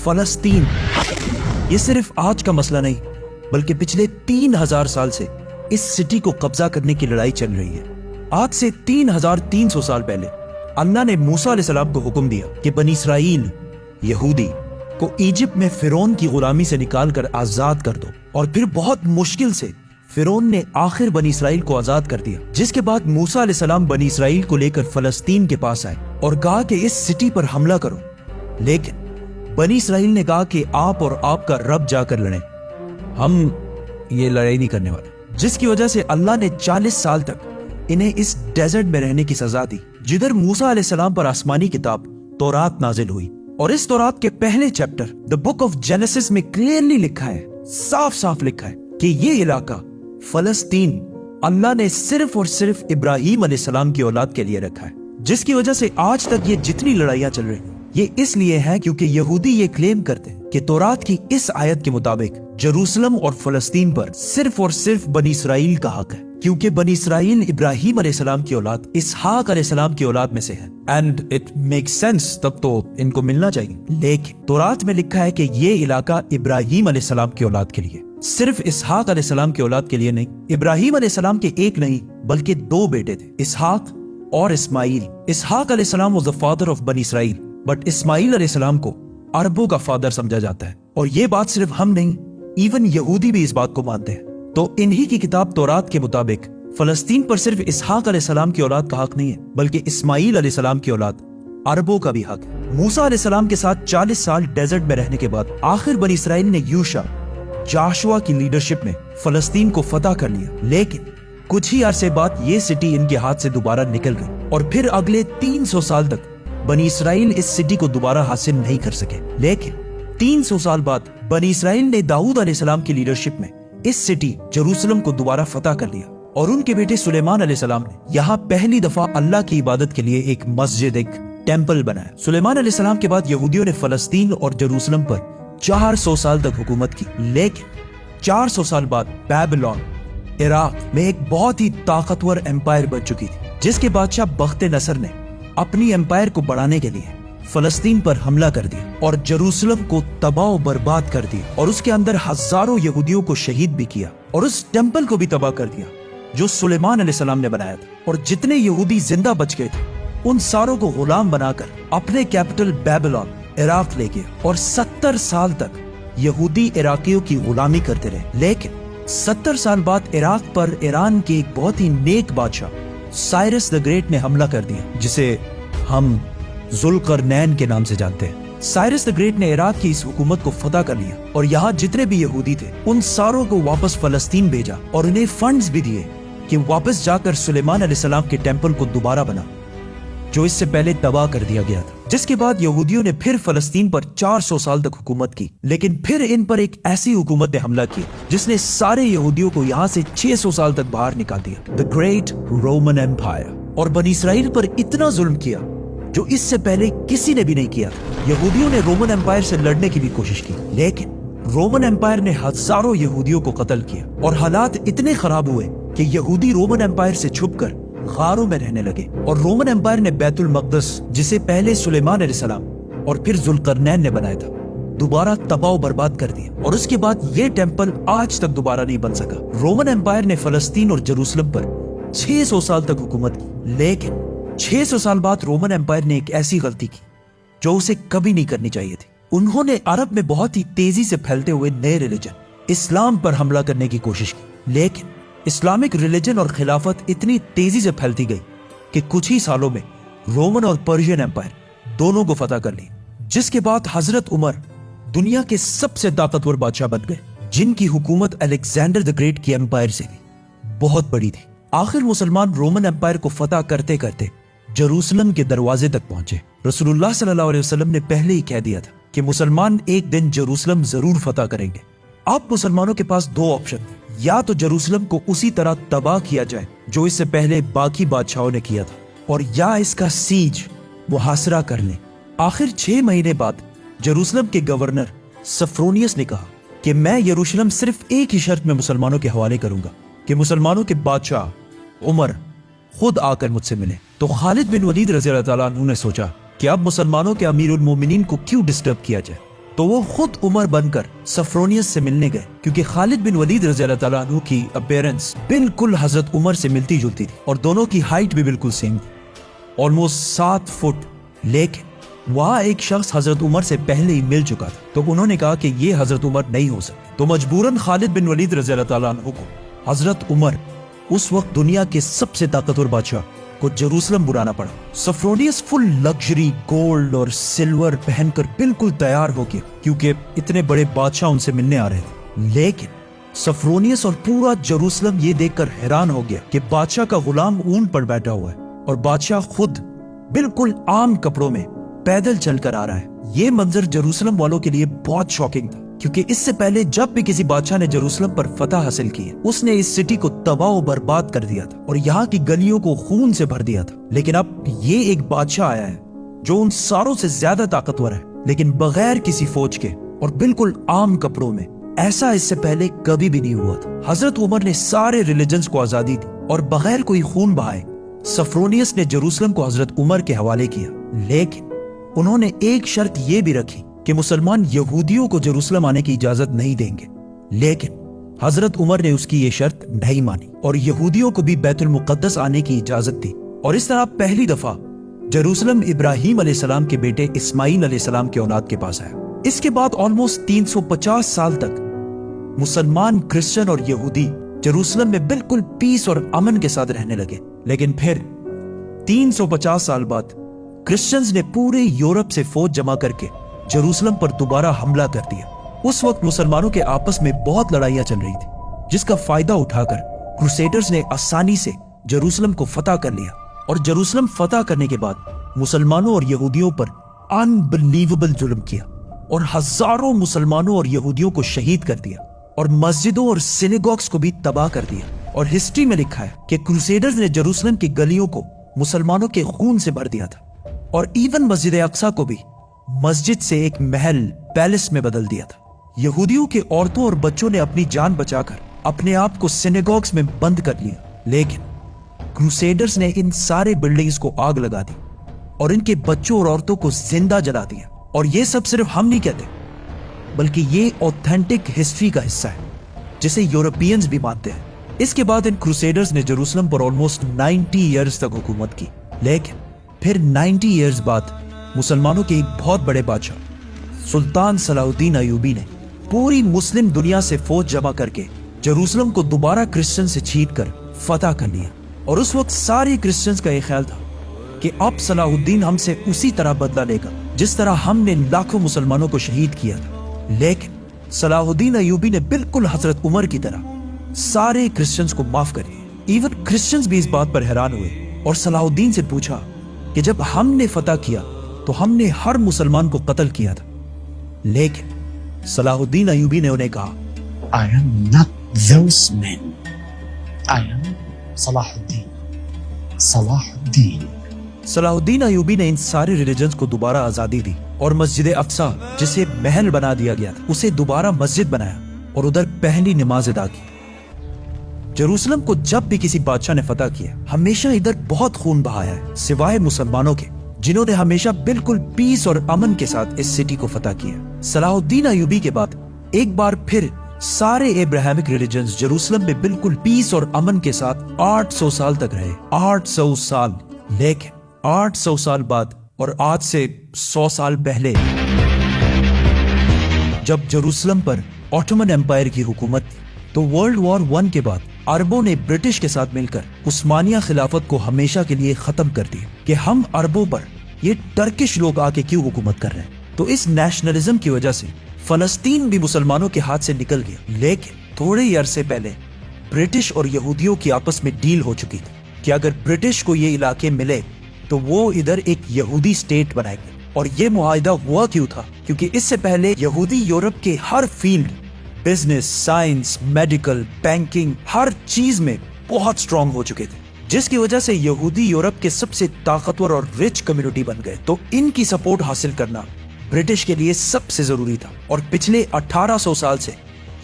فلسطین یہ صرف آج کا مسئلہ نہیں بلکہ پچھلے 3000 سال سے اس سٹی کو قبضہ کرنے کی لڑائی چل رہی ہے۔ آج سے 3300 سال پہلے اللہ نے موسیٰ علیہ السلام کو حکم دیا کہ بنی اسرائیل یہودی کو ایجپٹ میں فرعون کی غلامی سے نکال کر آزاد کر دو، اور پھر بہت مشکل سے فرعون نے آخر بنی اسرائیل کو آزاد کر دیا، جس کے بعد موسیٰ علیہ السلام بنی اسرائیل کو لے کر فلسطین کے پاس آئے اور کہا کہ اس سٹی پر حملہ کرو، لیکن بنی اسرائیل نے کہا کہ آپ اور آپ کا رب جا کر لڑیں، ہم یہ لڑائی نہیں کرنے والے، جس کی وجہ سے اللہ نے 40 سال تک انہیں اس ڈیزرٹ میں رہنے کی سزا دی، جدھر موسیٰ علیہ السلام پر آسمانی کتاب تورات نازل ہوئی۔ اور اس تورات کے پہلے chapter the book of Genesis میں کلیئرلی لکھا ہے، صاف صاف لکھا ہے کہ یہ علاقہ فلسطین اللہ نے صرف اور صرف ابراہیم علیہ السلام کی اولاد کے لیے رکھا ہے، جس کی وجہ سے آج تک یہ جتنی لڑائیاں چل رہی ہیں یہ اس لیے ہے کیونکہ یہودی یہ کلیم کرتے ہیں کہ تورات کی اس آیت کے مطابق جروسلم اور فلسطین پر صرف اور صرف بنی اسرائیل کا حق ہے، کیونکہ بنی اسرائیل ابراہیم علیہ السلام کی اولاد اسحاق علیہ السلام کی اولاد میں سے ہے، اینڈ اٹ میک سینس، تب تو ان کو ملنا چاہیے۔ لیکن تورات میں لکھا ہے کہ یہ علاقہ ابراہیم علیہ السلام کی اولاد کے لیے، صرف اسحاق علیہ السلام کی اولاد کے لیے نہیں۔ ابراہیم علیہ السلام کے ایک نہیں بلکہ 2 بیٹے تھے، اسحاق اور اسماعیل۔ اسحاق علیہ السلام was the father of بنی اسرائیل، بٹ اسماعیل علیہ السلام کو عربوں کا فادر سمجھا جاتا ہے، اور یہ بات صرف ہم نہیں، ایون یہودی بھی اس بات کو مانتے ہیں۔ تو انہی کی کتاب تورات کے مطابق فلسطین پر صرف اسحاق علیہ السلام کی اولاد کا حق نہیں ہے بلکہ اسماعیل علیہ السلام کی اولاد عربوں کا بھی حق ہے۔ موسیٰ علیہ السلام کے ساتھ 40 سال ڈیزرٹ میں رہنے کے بعد آخر بنی اسرائیل نے یوشع جاشوا کی لیڈرشپ میں فلسطین کو فتح کر لیا، لیکن کچھ ہی عرصے بعد یہ سٹی ان کے ہاتھ سے دوبارہ نکل گئی، اور پھر اگلے 300 سال تک بنی اسرائیل اس سٹی کو دوبارہ حاصل نہیں کر سکے۔ لیکن 300 سال بعد بنی اسرائیل نے داؤد علیہ السلام کی لیڈرشپ میں اس سٹی جروسلم کو دوبارہ فتح کر لیا، اور ان کے بیٹے سلیمان علیہ السلام نے یہاں پہلی دفعہ اللہ کی عبادت کے لیے ایک مسجد، ایک ٹیمپل بنایا۔ سلیمان علیہ السلام کے بعد یہودیوں نے فلسطین اور جروسلم پر 400 سال تک حکومت کی، لیکن 400 سال بعد بیبلون عراق میں ایک بہت ہی طاقتور امپائر بن چکی تھی، جس کے بادشاہ بخت نصر نے اپنی امپائر کو بڑھانے کے لیے فلسطین پر حملہ کر دیا اور جروسلم کو تباہ و برباد کر دیا، اور اس کے اندر ہزاروں یہودیوں کو شہید بھی کیا، اور اس ٹیمپل کو بھی تباہ کر دیا جو سلیمان علیہ السلام نے بنایا تھا، اور جتنے یہودی زندہ بچ گئے تھے ان ساروں کو غلام بنا کر اپنے کیپٹل بیبلون عراق لے گئے، اور 70 سال تک یہودی عراقیوں کی غلامی کرتے رہے۔ لیکن 70 سال بعد عراق پر ایران کے ایک بہت ہی نیک بادشاہ سائرس دا گریٹ نے حملہ کر دیا، جسے ہم ذوالقرنین کے نام سے جانتے ہیں۔ سائرس دا گریٹ نے عراق کی اس حکومت کو فتح کر لیا، اور یہاں جتنے بھی یہودی تھے ان ساروں کو واپس فلسطین بھیجا، اور انہیں فنڈز بھی دیے کہ واپس جا کر سلیمان علیہ السلام کے ٹیمپل کو دوبارہ بنا جو اس سے پہلے تباہ کر دیا گیا تھا۔ جس کے بعد یہودیوں نے پھر فلسطین پر 400 سال تک حکومت کی، لیکن پھر ان پر ایک ایسی حکومت نے حملہ کیا جس نے سارے یہودیوں کو یہاں سے 600 سال تک باہر نکال دیا، The Great Roman Empire، اور بنی اسرائیل پر اتنا ظلم کیا جو اس سے پہلے کسی نے بھی نہیں کیا تھا۔ یہودیوں نے رومن امپائر سے لڑنے کی بھی کوشش کی، لیکن رومن امپائر نے ہزاروں یہودیوں کو قتل کیا، اور حالات اتنے خراب ہوئے کہ یہودی رومن امپائر سے چھپ کر غاروں میں رہنے لگے، اور رومن امپائر نے بیت المقدس، جسے پہلے سلیمان علیہ السلام اور پھر ذوالقرنین نے بنایا تھا، دوبارہ تباہ و برباد کر دیا، اور اس کے بعد یہ ٹیمپل آج تک دوبارہ نہیں بن سکا۔ رومن امپائر نے فلسطین اور جروسلم پر 600 سال تک حکومت کی، لیکن 600 سال بعد رومن امپائر نے ایک ایسی غلطی کی جو اسے کبھی نہیں کرنی چاہیے تھی۔ انہوں نے عرب میں بہت ہی تیزی سے پھیلتے ہوئے نئے ریلیجن اسلام پر حملہ کرنے کی کوشش کی، لیکن اسلامک ریلیجن اور خلافت اتنی تیزی سے پھیلتی گئی کہ کچھ ہی سالوں میں رومن اور پرشین امپائر دونوں کو فتح کر لی، جس کے بعد حضرت عمر دنیا کے سب سے طاقتور بادشاہ بن گئے، جن کی حکومت الیگزینڈر دی گریٹ کی امپائر سے بھی بہت بڑی تھی۔ آخر مسلمان رومن امپائر کو فتح کرتے کرتے جروسلم کے دروازے تک پہنچے۔ رسول اللہ صلی اللہ علیہ وسلم نے پہلے ہی کہہ دیا تھا کہ مسلمان ایک دن جروسلم ضرور فتح کریں گے۔ اب مسلمانوں کے پاس 2 آپشن تھے، یا تو جروسلم کو اسی طرح تباہ کیا جائے جو اس سے پہلے باقی بادشاہوں نے کیا تھا، اور یا اس کا سیج محاصرہ کر لیں۔ آخر 6 مہینے بعد جروسلم کے گورنر سفرونیس نے کہا کہ میں یروشلم صرف ایک ہی شرط میں مسلمانوں کے حوالے کروں گا کہ مسلمانوں کے بادشاہ عمر خود آ کر مجھ سے ملے۔ تو خالد بن ولید رضی اللہ تعالیٰ عنہ نے سوچا کہ اب مسلمانوں کے امیر المومنین کو کیوں ڈسٹرب کیا جائے، تو وہ خود عمر بن کر سفرونیس سے ملنے گئے، کیونکہ خالد بن ولید رضی اللہ تعالیٰ عنہ کی اپیرنس بالکل حضرت عمر سے ملتی جلتی تھی اور دونوں کی ہائٹ بھی بالکل سیم تھی، آلموسٹ 7 فٹ۔ لیکن وہاں ایک شخص حضرت عمر سے پہلے ہی مل چکا تھا، تو انہوں نے کہا کہ یہ حضرت عمر نہیں ہو سکتے، تو مجبوراً خالد بن ولید رضی اللہ تعالیٰ عنہ کو حضرت عمر، اس وقت دنیا کے سب سے طاقتور بادشاہ، کو جروسلم بلانا پڑا۔ سفرونیس فل لگژری گولڈ اور سلور پہن کر بالکل تیار ہو گیا، کیونکہ اتنے بڑے بادشاہ ان سے ملنے آ رہے تھے۔ لیکن سفرونیس اور پورا جروسلم یہ دیکھ کر حیران ہو گیا کہ بادشاہ کا غلام اونٹ پر بیٹھا ہوا ہے اور بادشاہ خود بالکل عام کپڑوں میں پیدل چل کر آ رہا ہے۔ یہ منظر جروسلم والوں کے لیے بہت شاکنگ تھا، کیونکہ اس سے پہلے جب بھی کسی بادشاہ نے جروسلم پر فتح حاصل کی، اس نے اس سٹی کو تباہ و برباد کر دیا تھا اور یہاں کی گلیوں کو خون سے بھر دیا تھا۔ لیکن اب یہ ایک بادشاہ آیا ہے جو ان ساروں سے زیادہ طاقتور ہے، لیکن بغیر کسی فوج کے اور بالکل عام کپڑوں میں۔ ایسا اس سے پہلے کبھی بھی نہیں ہوا تھا۔ حضرت عمر نے سارے ریلیجنز کو آزادی دی اور بغیر کوئی خون بہائے سفرونیس نے جروسلم کو حضرت عمر کے حوالے کیا، لیکن انہوں نے ایک شرط یہ بھی رکھی کہ مسلمان یہودیوں کو جروسلم آنے کی اجازت نہیں دیں گے۔ لیکن حضرت عمر نے اس کی یہ شرط نہیں مانی اور یہودیوں کو بھی بیت المقدس آنے کی اجازت دی، اور اس طرح پہلی دفعہ جروسلم ابراہیم علیہ السلام کے بیٹے اسماعیل علیہ السلام کے اولاد کے پاس آیا۔ اس کے بعد آلموسٹ 350 سال تک مسلمان، کرسچن اور یہودی جروسلم میں بالکل پیس اور امن کے ساتھ رہنے لگے۔ لیکن پھر 350 سال بعد کرسچنز نے پورے یورپ سے فوج جمع کر کے جروسلم پر دوبارہ حملہ کر دیا۔ اس وقت مسلمانوں کے آپس میں بہت لڑائیاں چل رہی تھی، جس کا فائدہ اٹھا کر کروسیڈرز نے آسانی سے جروسلم کو فتح کر لیا، اور جروسلم فتح کرنے کے بعد مسلمانوں اور یہودیوں پر انبلیویبل ظلم کیا اور ہزاروں مسلمانوں اور یہودیوں کو شہید کر دیا، اور مسجدوں اور سینیگوگز کو بھی تباہ کر دیا۔ اور ہسٹری میں لکھا ہے کہ کروسیڈرز نے جروسلم کی گلیوں کو مسلمانوں کے خون سے بھر دیا تھا، اور ایون مسجد اقصی کو بھی مسجد سے ایک محل، پیلس میں بدل دیا تھا۔ یہودیوں کے عورتوں اور بچوں نے اپنی جان بچا کر اپنے آپ کو سینیگوگز میں بند کر لیا، لیکن کروسیڈرز نے ان سارے بلڈنگز کو آگ لگا دی اور ان کے بچوں اور عورتوں کو زندہ جلا دیا۔ اور یہ سب صرف ہم نہیں کہتے، بلکہ یہ اوتھینٹک ہسٹری کا حصہ ہے جسے یورپینز بھی مانتے ہیں۔ اس کے بعد ان کروسیڈرز نے جروسلم پر آلموسٹ 90 ایئرز تک حکومت کی، لیکن پھر 90 ایئرز بعد مسلمانوں کے ایک بہت بڑے بادشاہ سلطان صلاح الدین ایوبی نے پوری مسلم دنیا سے فوج جمع کر کے جروسلم کو دوبارہ کرسچن سے چھین کر فتح کر لیا۔ اور اس وقت سارے کرسچنز کا یہ خیال تھا کہ اب صلاح الدین ہم سے اسی طرح بدلہ لے گا جس طرح ہم نے لاکھوں مسلمانوں کو شہید کیا تھا۔ لیکن صلاح الدین ایوبی نے بالکل حضرت عمر کی طرح سارے کرسچنز کو معاف کر دیا۔ ایون کرسچنز بھی اس بات پر حیران ہوئے اور صلاح الدین سے پوچھا کہ جب ہم نے فتح کیا تو ہم نے ہر مسلمان کو قتل کیا تھا، لیکن صلاح الدین ایوبی نے انہیں کہا I am not those men. I am صلاح الدین۔ صلاح الدین۔ صلاح الدین ایوبی نے ان سارے ریلیجنز کو دوبارہ آزادی دی اور مسجد اقصی جسے محل بنا دیا گیا تھا اسے دوبارہ مسجد بنایا اور ادھر پہلی نماز ادا کی۔ جروسلم کو جب بھی کسی بادشاہ نے فتح کیا ہمیشہ ادھر بہت خون بہایا ہے، سوائے مسلمانوں کے جنہوں نے ہمیشہ بالکل پیس اور امن کے ساتھ اس سٹی کو فتح کیا۔ صلاح الدین ایوبی کے بعد ایک بار پھر سارے ابراہیمک ریلیجنز جروسلم میں بالکل پیس اور امن کے ساتھ 800 سال تک رہے۔ 800 سال۔ لیکن 800 سال بعد اور آج سے 100 سال پہلے جب جروسلم پر آٹومن ایمپائر کی حکومت تھی تو ورلڈ وار 1 کے بعد عربوں نے برٹش کے ساتھ مل کر عثمانیہ خلافت کو ہمیشہ کے لیے ختم کر دیا کہ ہم عربوں پر یہ ٹرکش لوگ آ کے کیوں حکومت کر رہے ہیں۔ تو اس نیشنلزم کی وجہ سے فلسطین بھی مسلمانوں کے ہاتھ سے نکل گیا۔ لیکن تھوڑے ہی عرصے پہلے برٹش اور یہودیوں کی آپس میں ڈیل ہو چکی تھی کہ اگر برٹش کو یہ علاقے ملے تو وہ ادھر ایک یہودی سٹیٹ بنائے گے۔ اور یہ معاہدہ ہوا کیوں تھا؟ کیونکہ اس سے پہلے یہودی یورپ کے ہر field, business, science, medical, banking, ہر چیز میں بہت سٹرونگ ہو چکے تھے، جس کی وجہ سے یہودی یورپ کے سب سے طاقتور اور رچ کمیونٹی بن گئے۔ تو ان کی سپورٹ حاصل کرنا برٹش کے لیے سب سے ضروری تھا، اور پچھلے 1800 سال سے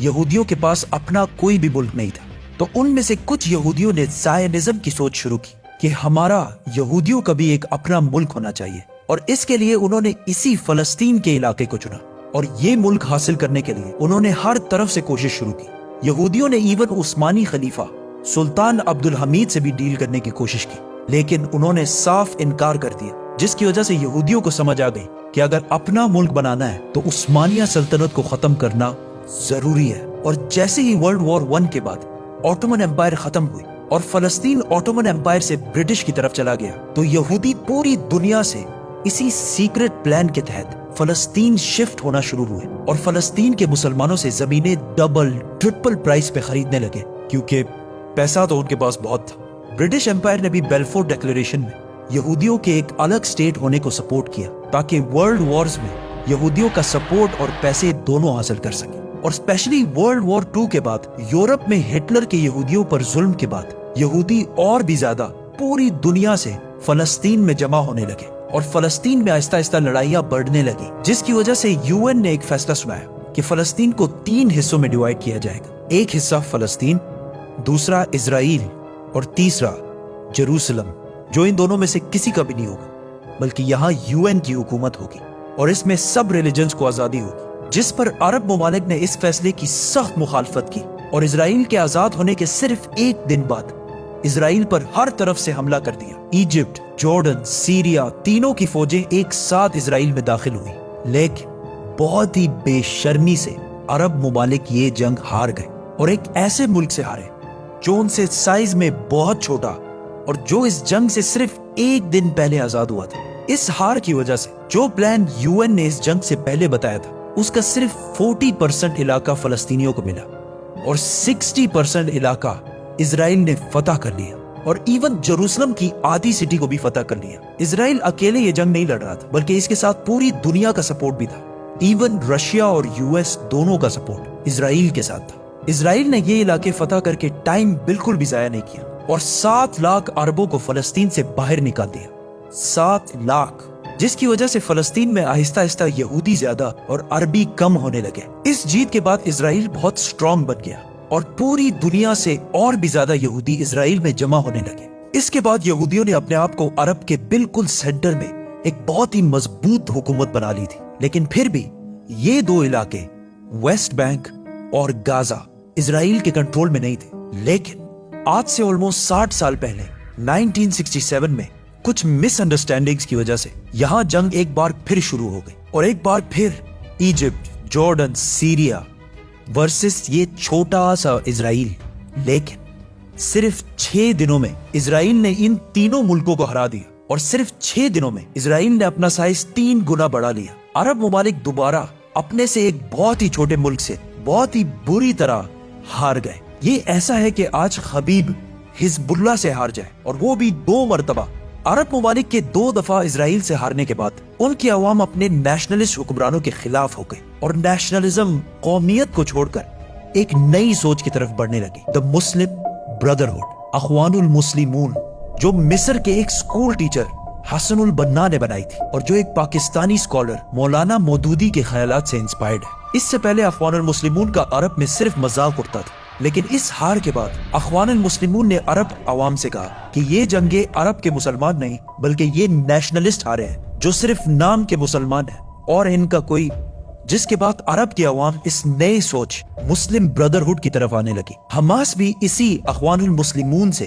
یہودیوں کے پاس اپنا کوئی بھی ملک نہیں تھا۔ تو ان میں سے کچھ یہودیوں نے زائنزم کی سوچ شروع کی کہ ہمارا یہودیوں کا بھی ایک اپنا ملک ہونا چاہیے، اور اس کے لیے انہوں نے اسی فلسطین کے علاقے کو چنا۔ اور یہ ملک حاصل کرنے کے لیے انہوں نے ہر طرف سے کوشش شروع کی. یہودیوں نے ایون عثمانی خلیفہ سلطان عبدالحمید سے بھی ڈیل کرنے کی کوشش کی، لیکن انہوں نے صاف انکار کر دیا، جس کی وجہ سے یہودیوں کو سمجھ آ گئی کہ اگر اپنا ملک بنانا ہے تو عثمانیہ سلطنت کو ختم کرنا ضروری ہے. اور جیسے ہی ورلڈ وار 1 کے بعد آٹومن امپائر ختم ہوئی اور فلسطین آٹومن امپائر سے برٹش کی طرف چلا گیا، تو یہودی پوری دنیا سے اسی سیکرٹ پلان کے تحت فلسطین شفٹ ہونا شروع ہوئے اور فلسطین کے مسلمانوں سے زمینیں ڈبل ٹرپل پرائس پہ خریدنے لگے، کیونکہ پیسہ تو ان کے پاس بہت تھا. برٹش امپائر نے بھی بیلفور ڈیکلیریشن میں یہودیوں کے ایک الگ سٹیٹ ہونے کو سپورٹ کیا تاکہ ورلڈ وارز میں یہودیوں کا سپورٹ اور پیسے دونوں حاصل کر سکیں. اور اسپیشلی ورلڈ وار 2 کے بعد یورپ میں ہٹلر کے یہودیوں پر ظلم کے بعد یہودی اور بھی زیادہ پوری دنیا سے فلسطین میں جمع ہونے لگے اور فلسطین میں آہستہ آہستہ لڑائیاں بڑھنے لگی، جس کی وجہ سے UN نے ایک فیصلہ سنایا کہ فلسطین کو 3 حصوں میں ڈیوائیڈ کیا جائے گا. ایک حصہ فلسطین، دوسرا اسرائیل اور تیسرا جیروسلم، جو ان دونوں میں سے کسی کا بھی نہیں ہوگا بلکہ یہاں UN کی حکومت ہوگی اور اس میں سب ریلیجنز کو آزادی ہوگی. جس پر عرب ممالک نے اس فیصلے کی سخت مخالفت کی اور اسرائیل کے آزاد ہونے کے صرف 1 دن بعد اسرائیل پر ہر طرف سے حملہ کر دیا. ایجپٹ، جارڈن، سیریا، تینوں کی فوجیں ایک ساتھ اسرائیل میں داخل ہوئی، لیکن بہت ہی بے شرمی سے عرب ممالک یہ جنگ ہار گئے اور ایک ایسے ملک سے ہارے جو ان سے سائز میں بہت چھوٹا اور جو اس جنگ سے صرف 1 دن پہلے آزاد ہوا تھا. اس ہار کی وجہ سے جو پلان UN نے اس جنگ سے پہلے بتایا تھا اس کا صرف 40% علاقہ فلسطینیوں کو ملا اور 60% علاقہ اسرائیل نے فتح کر لیا اور ایون جروسلم کی آدھی سٹی کو بھی فتح کر لیا. اسرائیل اکیلے یہ جنگ نہیں لڑ رہا تھا بلکہ اس کے ساتھ پوری دنیا کا سپورٹ بھی تھا. ایون رشیا اور US دونوں کا سپورٹ اسرائیل کے ساتھ تھا. اسرائیل نے یہ علاقے فتح کر کے ٹائم بالکل بھی ضائع نہیں کیا اور 7 لاکھ عربوں کو فلسطین سے باہر نکال دیا. 7 لاکھ، جس کی وجہ سے فلسطین میں آہستہ آہستہ یہودی زیادہ اور عربی کم ہونے لگے. اس جیت کے بعد اسرائیل بہت سٹرونگ بن گیا اور پوری دنیا سے اور بھی زیادہ یہودی اسرائیل میں جمع ہونے لگے. اس کے بعد یہودیوں نے اپنے آپ کو عرب کے بالکل سینٹر میں ایک بہت ہی مضبوط حکومت بنا لی تھی. لیکن پھر بھی یہ 2 علاقے ویسٹ بینک اور گازا اسرائیل کے کنٹرول میں نہیں تھے. لیکن آج سے آلموسٹ 60 سال پہلے 1967 میں کچھ مس انڈرسٹینڈنگز کی وجہ سے یہاں جنگ ایک بار پھر شروع ہو گئی اور ایک بار پھر ایجپٹ، جارڈن، سیریا ورسس یہ چھوٹا سا اسرائیل. لیکن صرف 6 دنوں میں اسرائیل نے ان تینوں ملکوں کو ہرا دیا اور صرف 6 دنوں میں اسرائیل نے اپنا سائز 3 گنا بڑھا لیا. عرب ممالک دوبارہ اپنے سے ایک بہت ہی چھوٹے ملک سے بہت ہی بری طرح ہار گئے. یہ ایسا ہے کہ آج خبیب حزب اللہ سے ہار جائے اور وہ بھی 2 مرتبہ. عرب ممالک کے 2 دفعہ اسرائیل سے ہارنے کے بعد ان کی عوام اپنے نیشنلسٹ حکمرانوں کے خلاف ہو گئے اور نیشنلزم، قومیت کو چھوڑ کر ایک نئی سوچ کی طرف بڑھنے لگی. دا مسلم بردرہڈ، اخوان المسلمون، جو مصر کے ایک سکول ٹیچر حسن البنا نے بنائی تھی اور جو ایک پاکستانی اسکالر مولانا مودودی کے خیالات سے انسپائرڈ ہے. اس سے پہلے اخوان المسلمون کا عرب میں صرف مذاق اڑتا تھا، لیکن اس ہار کے بعد اخوان المسلمون نے عرب عوام سے کہا کہ یہ جنگیں عرب کے مسلمان نہیں بلکہ یہ نیشنلسٹ ہارے ہیں جو صرف نام کے مسلمان ہیں اور ان کا کوئی. جس کے بعد عرب کی عوام اس نئے سوچ مسلم بردرہڈ کی طرف آنے لگی. حماس بھی اسی اخوان المسلمون سے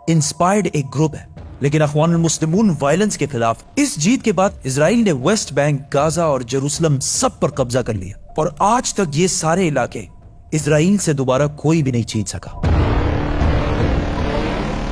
انسپائرڈ ایک گروپ ہے، لیکن اخوان المسلمون وائلنس کے خلاف. اس جیت کے بعد اسرائیل نے ویسٹ بینک، گازا اور جیروسلم سب پر قبضہ کر لیا اور آج تک یہ سارے علاقے اسرائیل سے دوبارہ کوئی بھی نہیں چھین سکا.